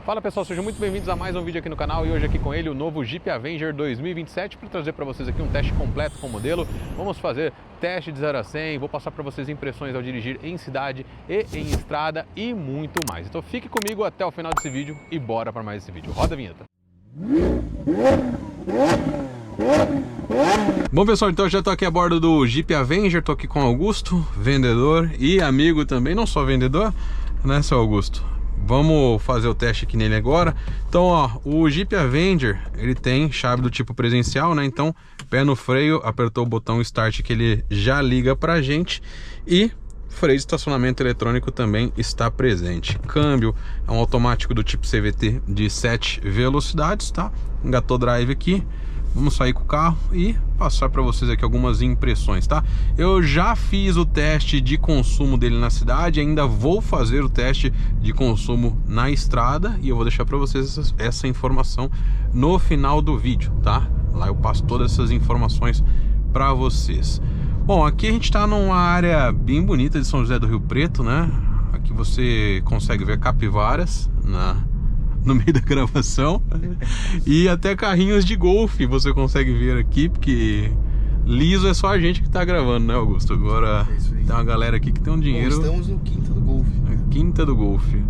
Fala pessoal, sejam muito bem-vindos a mais um vídeo aqui no canal e hoje aqui com ele o novo Jeep Avenger 2027 para trazer para vocês aqui um teste completo com o modelo. Vamos fazer teste de 0 a 100, vou passar para vocês impressões ao dirigir em cidade e em estrada e muito mais. Então fique comigo até o final desse vídeo e bora para mais esse vídeo. Roda a vinheta. Bom pessoal, então eu já estou aqui a bordo do Jeep Avenger, estou aqui com o Augusto, vendedor e amigo também, não só vendedor, né, seu Augusto? Vamos fazer o teste aqui nele agora. Então, ó, o Jeep Avenger, ele tem chave do tipo presencial, né? Então, pé no freio, apertou o botão Start que ele já liga pra gente. E freio de estacionamento eletrônico também está presente. Câmbio é um automático do tipo CVT de 7 velocidades, tá? Engatou drive aqui. Vamos sair com o carro e passar para vocês aqui algumas impressões, tá? Eu já fiz o teste de consumo dele na cidade, ainda vou fazer o teste de consumo na estrada e eu vou deixar para vocês essa informação no final do vídeo, tá? Lá eu passo todas essas informações para vocês. Bom, aqui a gente está numa área bem bonita de São José do Rio Preto, né? Aqui você consegue ver capivaras no meio da gravação e até carrinhos de golfe você consegue ver aqui, porque liso é só a gente que tá gravando, né, Augusto? Agora tem uma galera aqui que tem um dinheiro. Bom, estamos no Quinta do Golfe. Quinta do Golfe.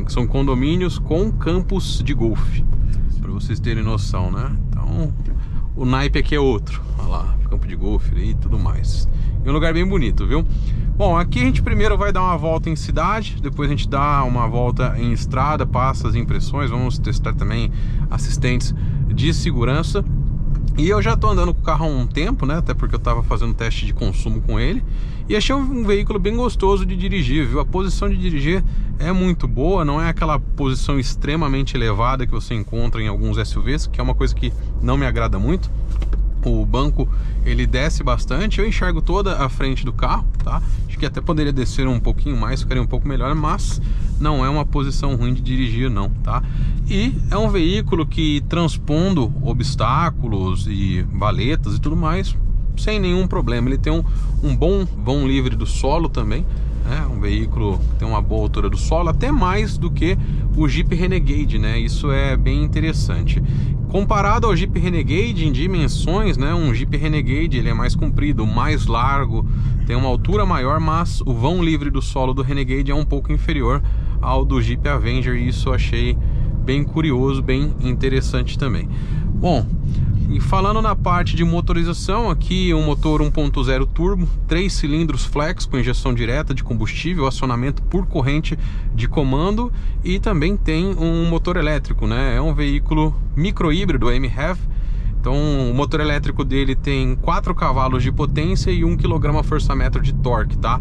São condomínios com campos de golfe, para vocês terem noção, né? Então o naipe aqui é outro, olha lá, campo de golfe e tudo mais. É um lugar bem bonito, viu? Bom, aqui a gente primeiro vai dar uma volta em cidade, depois a gente dá uma volta em estrada, passa as impressões, vamos testar também assistentes de segurança. E eu já tô andando com o carro há um tempo, né? Até porque eu tava fazendo teste de consumo com ele. E achei um veículo bem gostoso de dirigir, viu? A posição de dirigir é muito boa, não é aquela posição extremamente elevada que você encontra em alguns SUVs, que é uma coisa que não me agrada muito. O banco, ele desce bastante, eu enxergo toda a frente do carro, tá? Acho que até poderia descer um pouquinho mais, ficaria um pouco melhor, mas não é uma posição ruim de dirigir não, tá? E é um veículo que, transpondo obstáculos e valetas e tudo mais, sem nenhum problema. Ele tem um bom vão livre do solo também, né? Um veículo que tem uma boa altura do solo, até mais do que o Jeep Renegade, né? Isso é bem interessante. Comparado ao Jeep Renegade em dimensões, né, um Jeep Renegade ele é mais comprido, mais largo, tem uma altura maior, mas o vão livre do solo do Renegade é um pouco inferior ao do Jeep Avenger, e isso eu achei bem curioso, bem interessante também. Bom, e falando na parte de motorização, aqui um motor 1.0 turbo, 3 cilindros flex com injeção direta de combustível, acionamento por corrente de comando, e também tem um motor elétrico, né? É um veículo micro-híbrido MHEV. Então o motor elétrico dele tem 4 cavalos de potência e 1 kgfm de torque, tá?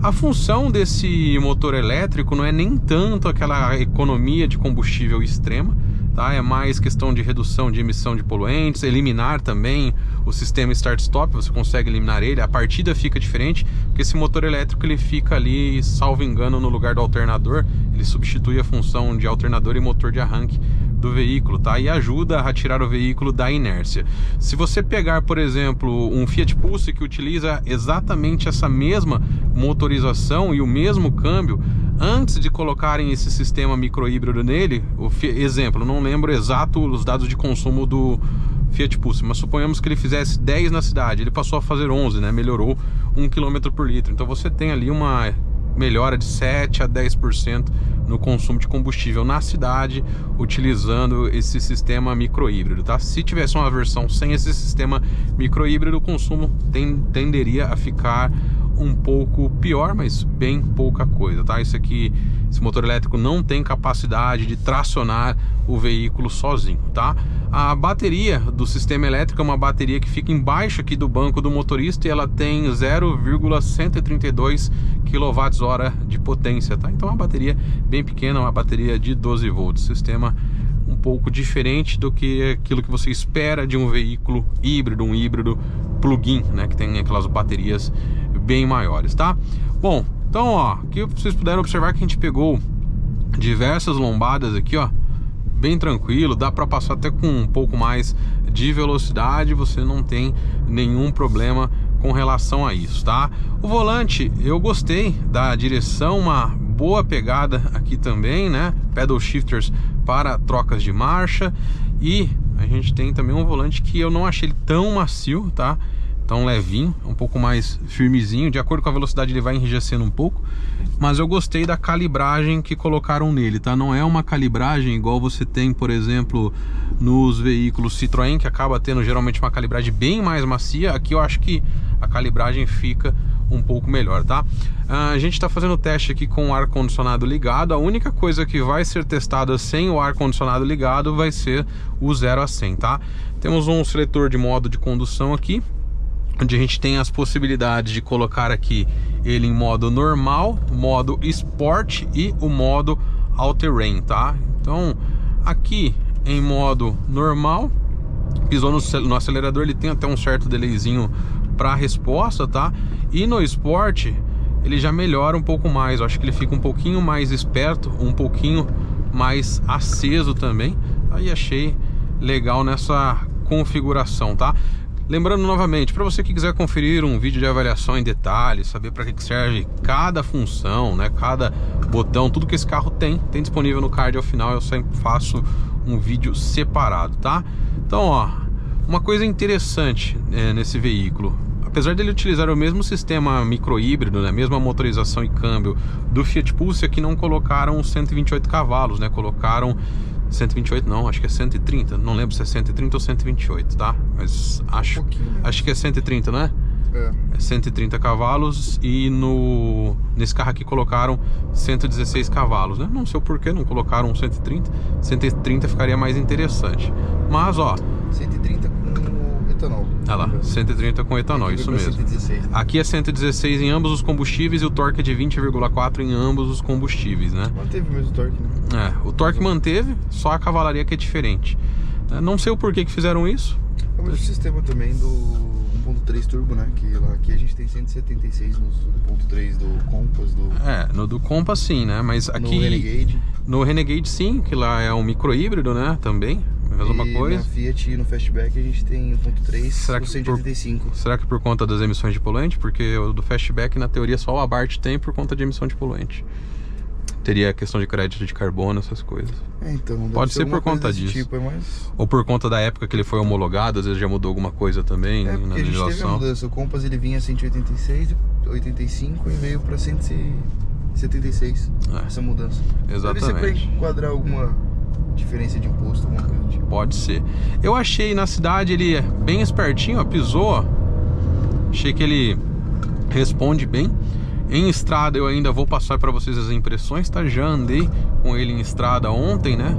A função desse motor elétrico não é nem tanto aquela economia de combustível extrema, tá? É mais questão de redução de emissão de poluentes, eliminar também o sistema start-stop, você consegue eliminar ele, a partida fica diferente, porque esse motor elétrico ele fica ali, salvo engano, no lugar do alternador, ele substitui a função de alternador e motor de arranque do veículo, tá? E ajuda a tirar o veículo da inércia. Se você pegar, por exemplo, um Fiat Pulse que utiliza exatamente essa mesma motorização e o mesmo câmbio, antes de colocarem esse sistema micro-híbrido nele, exemplo, não lembro exato os dados de consumo do Fiat Pulse, mas suponhamos que ele fizesse 10 na cidade, ele passou a fazer 11, né? Melhorou 1 km por litro. Então você tem ali uma melhora de 7 a 10% no consumo de combustível na cidade, utilizando esse sistema micro-híbrido, tá? Se tivesse uma versão sem esse sistema micro-híbrido, o consumo tenderia a ficar um pouco pior, mas bem pouca coisa, tá? Esse motor elétrico não tem capacidade de tracionar o veículo sozinho, tá? A bateria do sistema elétrico é uma bateria que fica embaixo aqui do banco do motorista e ela tem 0,132 kWh de potência, tá? Então é uma bateria bem pequena, uma bateria de 12 volts, sistema um pouco diferente do que aquilo que você espera de um veículo híbrido, um híbrido plug-in, né? Que tem aquelas baterias bem maiores, tá? Bom, então ó, aqui vocês puderam observar que a gente pegou diversas lombadas aqui, ó, bem tranquilo, dá para passar até com um pouco mais de velocidade, você não tem nenhum problema com relação a isso, tá? O volante, eu gostei da direção, uma boa pegada aqui também, né? Pedal shifters para trocas de marcha. E a gente tem também um volante que eu não achei ele tão macio, tá? Tão levinho, um pouco mais firmezinho. De acordo com a velocidade ele vai enrijecendo um pouco. Mas eu gostei da calibragem que colocaram nele, tá? Não é uma calibragem igual você tem, por exemplo, nos veículos Citroën, que acaba tendo geralmente uma calibragem bem mais macia. Aqui eu acho que a calibragem fica um pouco melhor, tá? A gente está fazendo o teste aqui com o ar-condicionado ligado. A única coisa que vai ser testada sem o ar-condicionado ligado vai ser o 0 a 100, tá? Temos um seletor de modo de condução aqui, onde a gente tem as possibilidades de colocar aqui ele em modo normal, modo Sport e o modo All Terrain, tá? Então aqui em modo normal, pisou no acelerador, ele tem até um certo delayzinho para resposta, tá? E no Sport ele já melhora um pouco mais. Eu acho que ele fica um pouquinho mais esperto, um pouquinho mais aceso também. Aí achei legal nessa configuração, tá? Lembrando novamente, para você que quiser conferir um vídeo de avaliação em detalhes, saber para que serve cada função, né, cada botão, tudo que esse carro tem disponível no card ao final. Eu sempre faço um vídeo separado, tá? Então, ó, uma coisa interessante nesse veículo, apesar dele utilizar o mesmo sistema micro-híbrido, né, mesma motorização e câmbio do Fiat Pulse, aqui não colocaram 128 cavalos, né, colocaram 128 não, acho que é 130, não lembro se é 130 ou 128, tá? Mas acho que é 130, né? É 130 cavalos e nesse carro aqui colocaram 116 cavalos, né? Não sei o porquê não colocaram 130, 130 ficaria mais interessante. Mas, ó... 130 com etanol. Ah lá, 130 com etanol, isso mesmo. 116, né? Aqui é 116 em ambos os combustíveis e o torque é de 20,4 em ambos os combustíveis, né? Manteve o mesmo torque, né? O torque manteve, só a cavalaria que é diferente. Não sei o porquê que fizeram isso. É o mesmo sistema também do 1.3 turbo, né? Que aqui a gente tem 176 no 1.3 do Compass. No do Compass sim, né? Mas aqui... No Renegade sim, que lá é um micro-híbrido, né? Também, a mesma coisa. Na Fiat no Fastback a gente tem 1.3 com 185. Será que por conta das emissões de poluente? Porque o do Fastback, na teoria, só o Abarth tem por conta de emissão de poluente. Teria a questão de crédito de carbono, essas coisas. Então, pode ser por conta disso. Tipo, Ou por conta da época que ele foi homologado, às vezes já mudou alguma coisa também na legislação. A gente teve a mudança. O Compass ele vinha 186, 85 e veio para 176. Essa mudança. Exatamente. Deve ser para enquadrar alguma diferença de imposto, alguma coisa do tipo. Pode ser. Eu achei na cidade ele bem espertinho, ó, pisou, ó. Achei que ele responde bem. Em estrada eu ainda vou passar para vocês as impressões, tá? Já andei com ele em estrada ontem, né?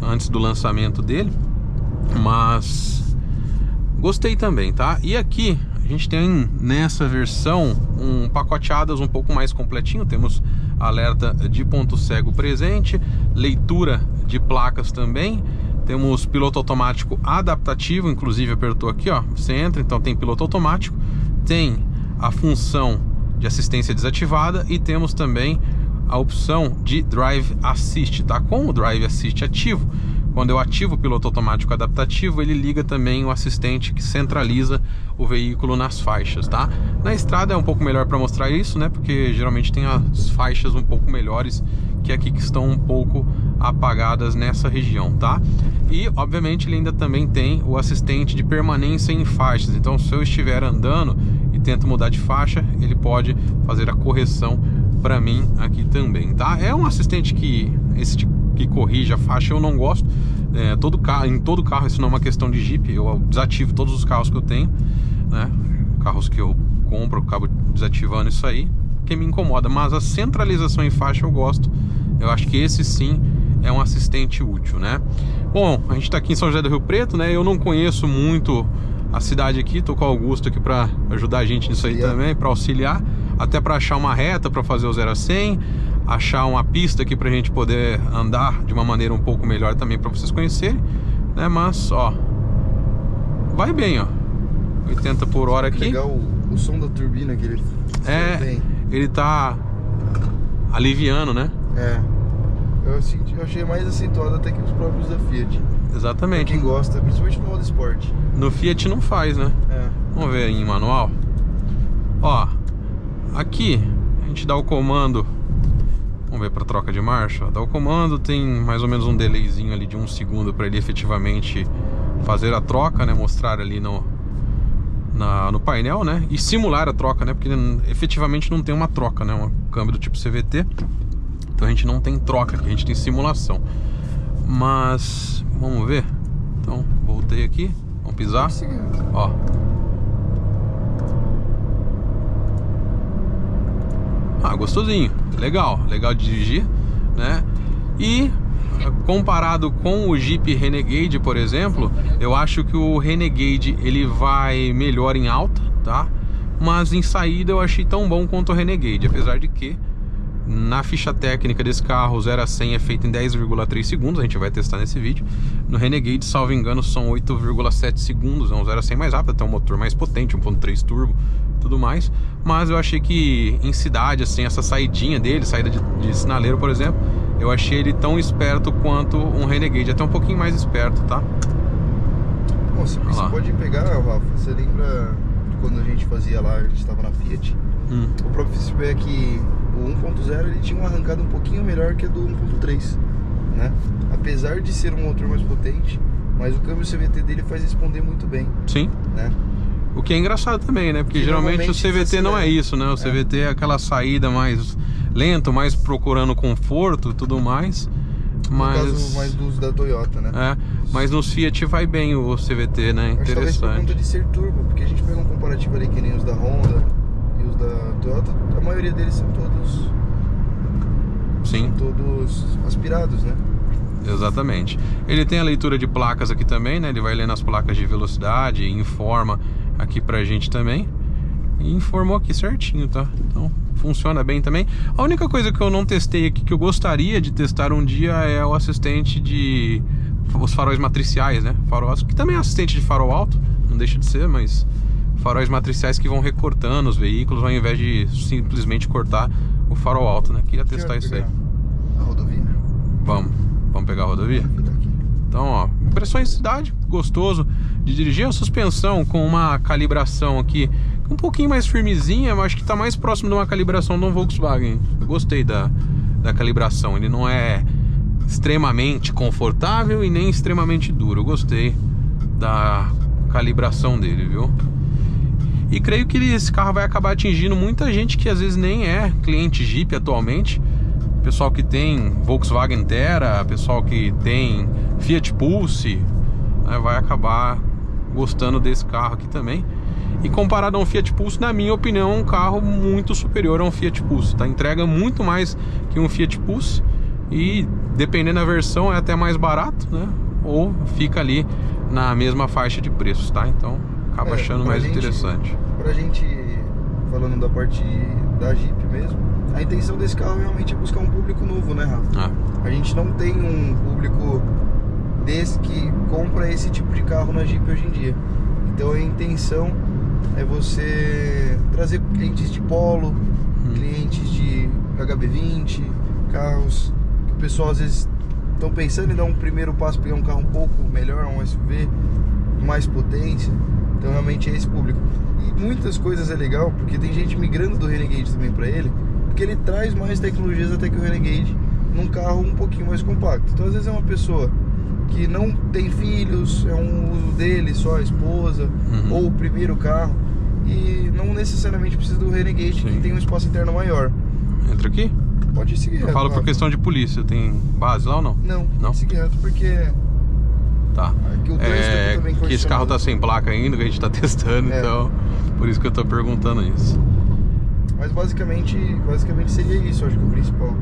Antes do lançamento dele. Mas gostei também, tá? E aqui a gente tem nessa versão um pacote ADAS um pouco mais completinho. Temos alerta de ponto cego presente, leitura de placas também. Temos piloto automático adaptativo, inclusive apertou aqui, ó. Você entra, então tem piloto automático. Tem a função de assistência desativada e temos também a opção de Drive Assist, tá? Com o Drive Assist ativo, quando eu ativo o piloto automático adaptativo, ele liga também o assistente que centraliza o veículo nas faixas, tá? Na estrada é um pouco melhor para mostrar isso, né? Porque geralmente tem as faixas um pouco melhores que aqui, que estão um pouco apagadas nessa região, tá? E obviamente ele ainda também tem o assistente de permanência em faixas. Então, se eu estiver andando e tento mudar de faixa, ele pode fazer a correção para mim aqui também, tá? É um assistente que corrige a faixa, eu não gosto. Em todo carro, isso não é uma questão de Jeep. Eu desativo todos os carros que eu tenho, né? Carros que eu compro, eu acabo desativando isso aí, que me incomoda. Mas a centralização em faixa eu gosto. Eu acho que esse sim é um assistente útil, né? Bom, a gente está aqui em São José do Rio Preto, né? Eu não conheço muito a cidade aqui, tô com o Augusto aqui para ajudar a gente nisso aí também, para auxiliar, até para achar uma reta para fazer o 0 a 100, achar uma pista aqui pra gente poder andar de uma maneira um pouco melhor também para vocês conhecerem, né? Mas, ó, vai bem, ó, 80 por hora aqui. Legal o som da turbina que ele tem. Ele tá aliviando, né? Eu achei mais acentuado até que os próprios da Fiat. Exatamente. Pra quem gosta, principalmente no modo esporte. No Fiat não faz, né? Vamos ver em manual. Ó, aqui a gente dá o comando Vamos ver para troca de marcha. Dá o comando, tem mais ou menos um delayzinho ali de 1 segundo para ele efetivamente fazer a troca, né? Mostrar ali no painel, né? E simular a troca, né? Porque efetivamente não tem uma troca, né? Um câmbio do tipo CVT. Então a gente não tem troca aqui, a gente tem simulação. Mas vamos ver. Então voltei aqui, vamos pisar. Ó. Ah, gostosinho, legal de dirigir, né? E comparado com o Jeep Renegade, por exemplo, eu acho que o Renegade ele vai melhor em alta, tá? Mas em saída eu achei tão bom quanto o Renegade, apesar de que na ficha técnica desse carro 0 a 100 é feito em 10,3 segundos, a gente vai testar nesse vídeo. No Renegade, salvo engano, são 8,7 segundos, é um 0 a 100 mais rápido, até um motor mais potente, 1.3 turbo, tudo mais. Mas eu achei que em cidade, assim, essa saidinha dele, saída de sinaleiro, por exemplo, eu achei ele tão esperto quanto um Renegade, até um pouquinho mais esperto, tá? Bom, você pode pegar, Rafa, você lembra de quando a gente fazia lá, a gente estava na Fiat, o próprio feedback, o 1.0 ele tinha uma arrancada um pouquinho melhor que a do 1.3, né? Apesar de ser um motor mais potente, mas o câmbio CVT dele faz responder muito bem. Sim. Né? O que é engraçado também, né? Porque geralmente o CVT não é isso, né? O CVT é aquela saída mais lento, mais procurando conforto e tudo mais. Mas... No caso mais dos da Toyota, né? É, mas nos Fiat vai bem o CVT, né? Interessante. Talvez por conta de ser turbo, porque a gente pega um comparativo ali que nem os da Honda e os da Toyota, a maioria deles são todos... Sim. São todos aspirados, né? Exatamente. Ele tem a leitura de placas aqui também, né? Ele vai lendo as placas de velocidade, informa aqui pra gente também. E informou aqui certinho, tá? Então funciona bem também. A única coisa que eu não testei aqui, que eu gostaria de testar um dia, é o assistente de... os faróis matriciais, né? Farol, que também é assistente de farol alto, não deixa de ser, mas... faróis matriciais que vão recortando os veículos ao invés de simplesmente cortar o farol alto, né? Queria testar isso aí. A rodovia? Vamos pegar a rodovia? Então, ó, impressões de cidade, gostoso de dirigir. A suspensão com uma calibração aqui um pouquinho mais firmezinha, mas acho que tá mais próximo de uma calibração de um Volkswagen. Eu gostei da calibração, ele não é extremamente confortável e nem extremamente duro. Eu gostei da calibração dele, viu? E creio que esse carro vai acabar atingindo muita gente que às vezes nem é cliente Jeep atualmente. Pessoal que tem Volkswagen Terra, pessoal que tem Fiat Pulse, né, vai acabar gostando desse carro aqui também. E comparado a um Fiat Pulse, na minha opinião, é um carro muito superior a um Fiat Pulse, tá? Entrega muito mais que um Fiat Pulse e, dependendo da versão, é até mais barato, né? Ou fica ali na mesma faixa de preços, tá? Então acaba achando mais interessante. Pra gente, falando da parte da Jeep mesmo, a intenção desse carro realmente é buscar um público novo, né, Rafa? A gente não tem um público desse que compra esse tipo de carro na Jeep hoje em dia. Então a intenção é você trazer clientes de Polo, clientes de HB20, carros que o pessoal às vezes estão pensando em dar um primeiro passo, pegar um carro um pouco melhor, um SUV, mais potência. Então realmente é esse público. E muitas coisas é legal, porque tem gente migrando do Renegade também para ele, porque ele traz mais tecnologias até que o Renegade num carro um pouquinho mais compacto. Então às vezes é uma pessoa que não tem filhos, é um uso dele, só a esposa, ou o primeiro carro, e não necessariamente precisa do Renegade, que tem um espaço interno maior. Entra aqui? Pode seguir. Eu falo por questão de polícia, tem base lá ou não? Não, pode seguir reto, porque... Tá. Aqui o trânsito também que esse carro tá sem placa ainda, que a gente tá testando, então por isso que eu tô perguntando isso. Mas basicamente seria isso, acho que o principal.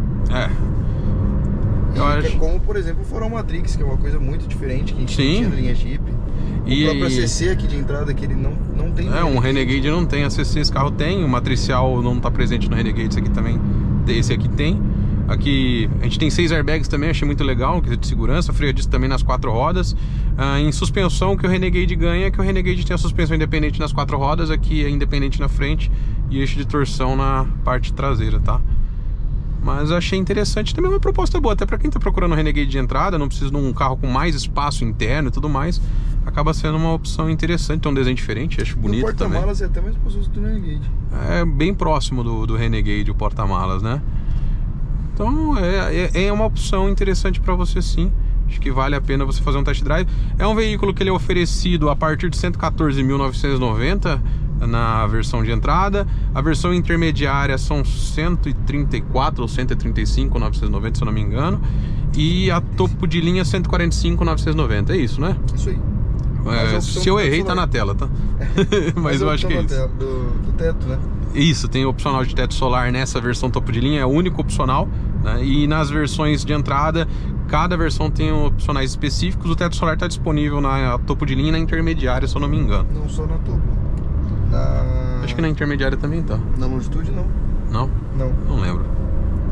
Eu acho... Como, por exemplo, o farol Matrix, que é uma coisa muito diferente, que a gente tinha na linha Jeep. O próprio ACC aqui de entrada, que ele não tem. Um Renegade não tem ACC, esse carro tem. O matricial não tá presente no Renegade, esse aqui também. Esse aqui tem. Aqui a gente tem 6 airbags também, achei muito legal, quesito de segurança. Freio disso também nas 4 rodas. Em suspensão, o que o Renegade ganha é que o Renegade tem a suspensão independente nas 4 rodas, aqui é independente na frente e eixo de torção na parte traseira, tá? Mas eu achei interessante, também uma proposta boa, até pra quem tá procurando um Renegade de entrada, não precisa de um carro com mais espaço interno e tudo mais, acaba sendo uma opção interessante, tem um desenho diferente, acho bonito também. O porta-malas é até mais gostoso do Renegade. É bem próximo do Renegade, o porta-malas, né? Então é uma opção interessante para você, sim. Acho que vale a pena você fazer um test drive. É um veículo que ele é oferecido a partir de 114.990 na versão de entrada. A versão intermediária são 134 ou 135.990, se eu não me engano. E a topo de linha 145.990. É isso, né? Isso aí. Se eu errei, tá na tela, tá? Mas eu acho que é isso. Do teto, né? Isso, tem opcional de teto solar nessa versão topo de linha, é o único opcional, né? E nas versões de entrada, cada versão tem opcionais específicos. O teto solar está disponível na topo de linha e na intermediária, se eu não me engano. Não só na topo. Acho que na intermediária também tá. Na longitude não. Não? Não. Não lembro.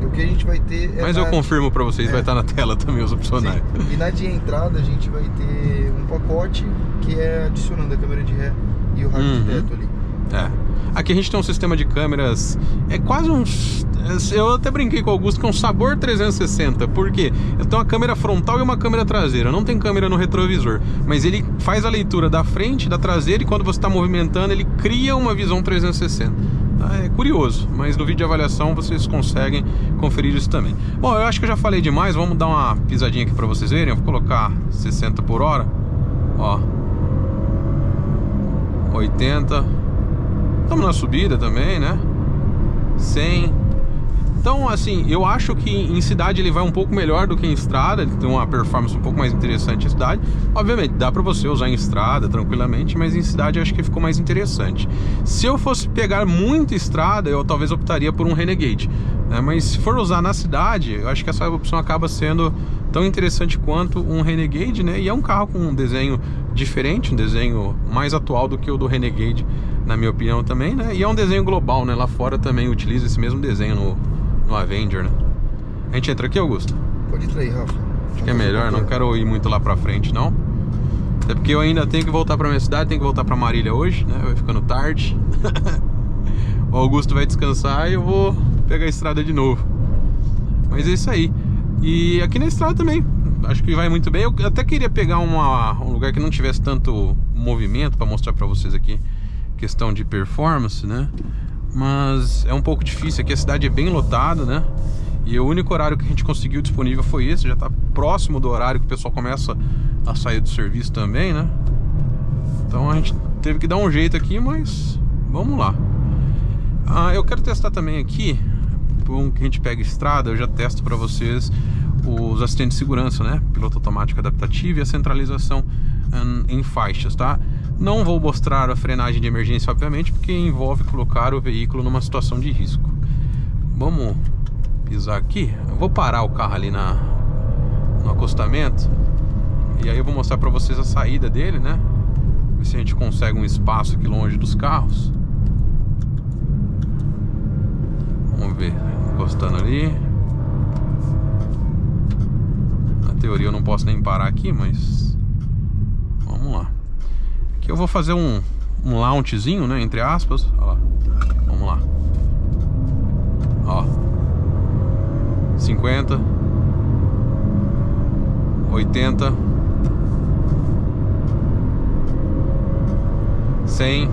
O que a gente vai ter é... Mas eu confirmo pra vocês, vai estar na tela também os opcionais. Sim. E na de entrada a gente vai ter um pacote que é adicionando a câmera de ré e o rádio de teto ali. Aqui a gente tem um sistema de câmeras, é quase um... Eu até brinquei com o Augusto que é um sabor 360. Por quê? Eu tenho uma câmera frontal e uma câmera traseira. Não tem câmera no retrovisor, mas ele faz a leitura da frente, da traseira, e quando você está movimentando ele cria uma visão 360. É curioso, mas no vídeo de avaliação vocês conseguem conferir isso também. Bom, eu acho que eu já falei demais. Vamos dar uma pisadinha aqui para vocês verem. Eu vou colocar 60 por hora. Ó, 80. Estamos na subida também, né? 100. Então, assim, eu acho que em cidade ele vai um pouco melhor do que em estrada. Ele tem uma performance um pouco mais interessante em cidade. Obviamente, dá pra você usar em estrada tranquilamente, mas em cidade eu acho que ficou mais interessante. Se eu fosse pegar muito estrada, eu talvez optaria por um Renegade, né? Mas se for usar na cidade, eu acho que essa opção acaba sendo tão interessante quanto um Renegade, né? E é um carro com um desenho diferente, um desenho mais atual do que o do Renegade, na minha opinião também, né? E é um desenho global, né? Lá fora também utiliza esse mesmo desenho no Avenger, né? A gente entra aqui, Augusto? Pode entrar aí, Rafa. Acho que é melhor, não quero ir muito lá pra frente, não. Até porque eu ainda tenho que voltar pra minha cidade, tenho que voltar pra Marília hoje, né? Vai ficando tarde. O Augusto vai descansar e eu vou pegar a estrada de novo. Mas é isso aí. E aqui na estrada também, acho que vai muito bem. Eu até queria pegar um lugar que não tivesse tanto movimento pra mostrar pra vocês aqui questão de performance, né? Mas é um pouco difícil, aqui a cidade é bem lotada, né? E o único horário que a gente conseguiu disponível foi esse. Já tá próximo do horário que o pessoal começa a sair do serviço também, né? Então a gente teve que dar um jeito aqui, mas vamos lá. Eu quero testar também aqui, por que a gente pega estrada, eu já testo para vocês os assistentes de segurança, né? Piloto automático adaptativo e a centralização em faixas, tá? Não vou mostrar a frenagem de emergência, obviamente, porque envolve colocar o veículo numa situação de risco. Vamos pisar aqui. Eu vou parar o carro ali no acostamento. E aí eu vou mostrar para vocês a saída dele, né? Ver se a gente consegue um espaço aqui longe dos carros. Vamos ver. Encostando ali. Na teoria eu não posso nem parar aqui, mas vamos lá. Aqui eu vou fazer um launchzinho, né, entre aspas. Olha lá. Vamos lá. Ó. 50. 80. 100.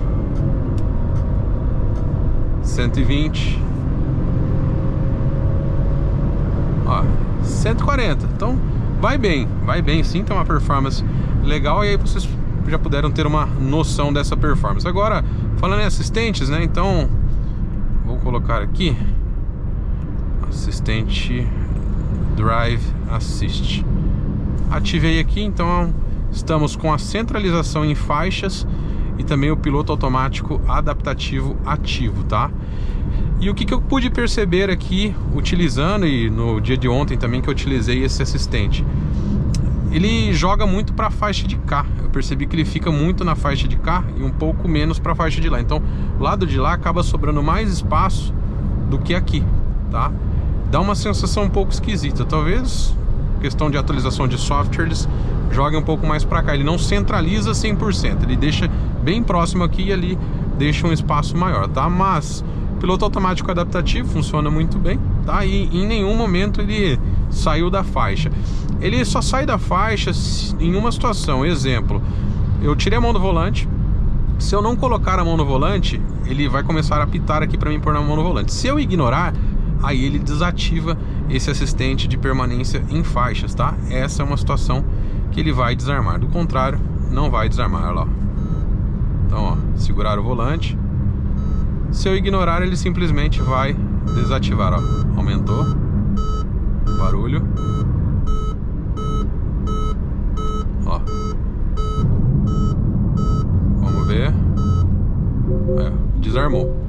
120. Ó, 140. Então vai bem sim, tem uma performance legal. E aí vocês já puderam ter uma noção dessa performance. Agora, falando em assistentes, né? Então, vou colocar aqui Assistente Drive Assist. Ativei aqui, então estamos com a centralização em faixas e também o piloto automático adaptativo ativo, tá? E o que eu pude perceber aqui, utilizando, e no dia de ontem também que eu utilizei esse assistente, ele joga muito para a faixa de cá. Eu percebi que ele fica muito na faixa de cá e um pouco menos para a faixa de lá. Então, o lado de lá acaba sobrando mais espaço do que aqui, tá? Dá uma sensação um pouco esquisita. Talvez questão de atualização de softwares jogue um pouco mais para cá. Ele não centraliza 100%. Ele deixa bem próximo aqui e ali deixa um espaço maior, tá? Mas piloto automático adaptativo funciona muito bem, tá? E em nenhum momento ele saiu da faixa. Ele só sai da faixa em uma situação. Exemplo, eu tirei a mão do volante. Se eu não colocar a mão no volante, ele vai começar a apitar aqui para mim pôr na mão no volante. Se eu ignorar, aí ele desativa esse assistente de permanência em faixas, tá? Essa é uma situação que ele vai desarmar, do contrário, não vai desarmar, olha lá. Então, ó, segurar o volante. Se eu ignorar, ele simplesmente vai desativar, ó. Aumentou o barulho. Ó. Vamos ver. Desarmou.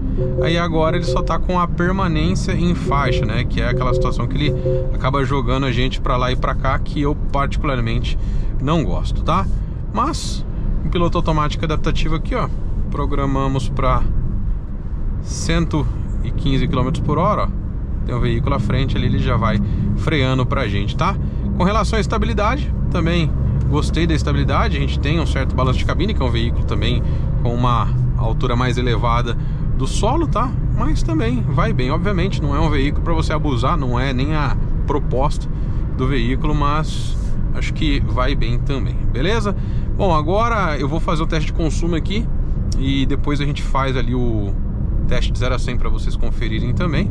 Aí agora ele só tá com a permanência em faixa, né? Que é aquela situação que ele acaba jogando a gente pra lá e pra cá, que eu particularmente não gosto, tá? Mas, em piloto automático adaptativo aqui, ó, programamos pra 115 km por hora, ó. Tem um veículo à frente ali, ele já vai freando pra gente, tá? Com relação à estabilidade, também gostei da estabilidade. A gente tem um certo balanço de cabine, que é um veículo também com uma altura mais elevada do solo, tá? Mas também vai bem. Obviamente não é um veículo para você abusar, não é nem a proposta do veículo, mas acho que vai bem também, beleza? Bom, agora eu vou fazer o teste de consumo aqui e depois a gente faz ali o teste de 0 a 100 para vocês conferirem também.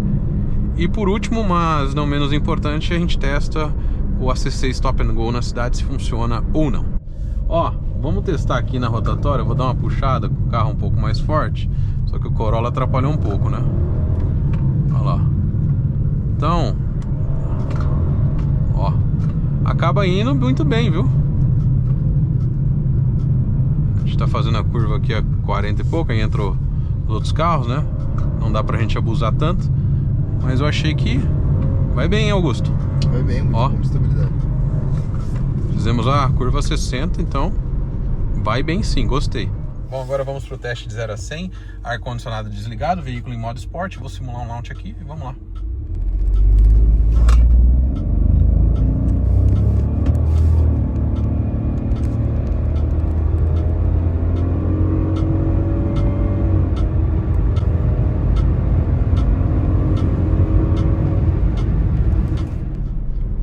E por último, mas não menos importante, a gente testa o ACC Stop and Go na cidade, se funciona ou não. Ó, vamos testar aqui na rotatória. Eu vou dar uma puxada com o carro um pouco mais forte, só que o Corolla atrapalhou um pouco, né? Olha lá. Então, ó, acaba indo muito bem, viu? A gente tá fazendo a curva aqui a 40 e pouco, aí entrou os outros carros, né? Não dá pra gente abusar tanto, mas eu achei que vai bem, hein, Augusto? Vai bem, muito bom de estabilidade. Fizemos a curva 60, então vai bem sim, gostei. Bom, agora vamos pro teste de 0 a 100. Ar-condicionado desligado, veículo em modo esporte. Vou simular um launch aqui e vamos lá.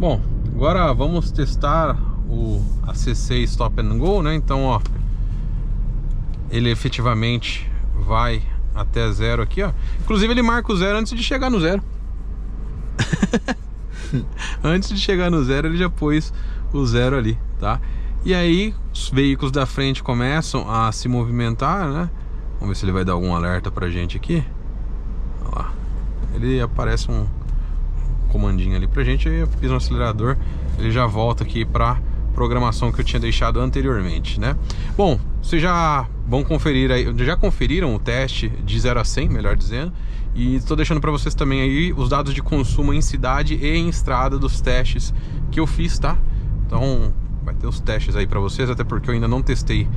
Bom, agora vamos testar o ACC Stop and Go, né? Então, ó, ele efetivamente vai até 0 aqui, ó. Inclusive ele marca o 0 antes de chegar no 0. Antes de chegar no 0 ele já pôs o 0 ali, tá? E aí os veículos da frente começam a se movimentar, né? Vamos ver se ele vai dar algum alerta pra gente aqui. Olha lá. Ele aparece um comandinho ali pra gente, aí eu piso no acelerador, ele já volta aqui pra programação que eu tinha deixado anteriormente, né? Bom, vocês já vão conferir aí, já conferiram o teste de 0 a 100, melhor dizendo, e estou deixando para vocês também aí os dados de consumo em cidade e em estrada dos testes que eu fiz, tá? Então vai ter os testes aí para vocês, até porque eu ainda não testei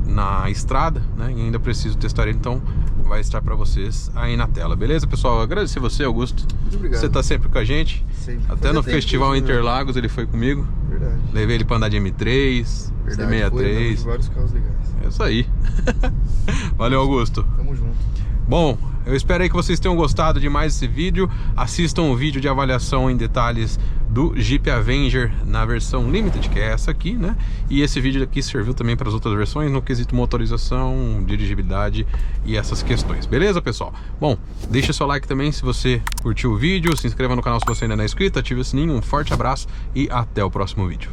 na estrada, né? E ainda preciso testar ele, então vai estar para vocês aí na tela, beleza, pessoal? Agradecer você, Augusto. Muito obrigado. Você tá sempre com a gente. Sempre. Até no Festival Interlagos ele foi comigo. Verdade. Levei ele para andar de M3, Verdade. C63. Foi, vários carros legais. É isso aí. Valeu, Augusto. Tamo junto. Bom, eu espero aí que vocês tenham gostado de mais esse vídeo. Assistam o vídeo de avaliação em detalhes do Jeep Avenger na versão Limited, que é essa aqui, né? E esse vídeo aqui serviu também para as outras versões no quesito motorização, dirigibilidade e essas questões. Beleza, pessoal? Bom, deixa seu like também se você curtiu o vídeo, se inscreva no canal se você ainda não é inscrito, ative o sininho, um forte abraço e até o próximo vídeo.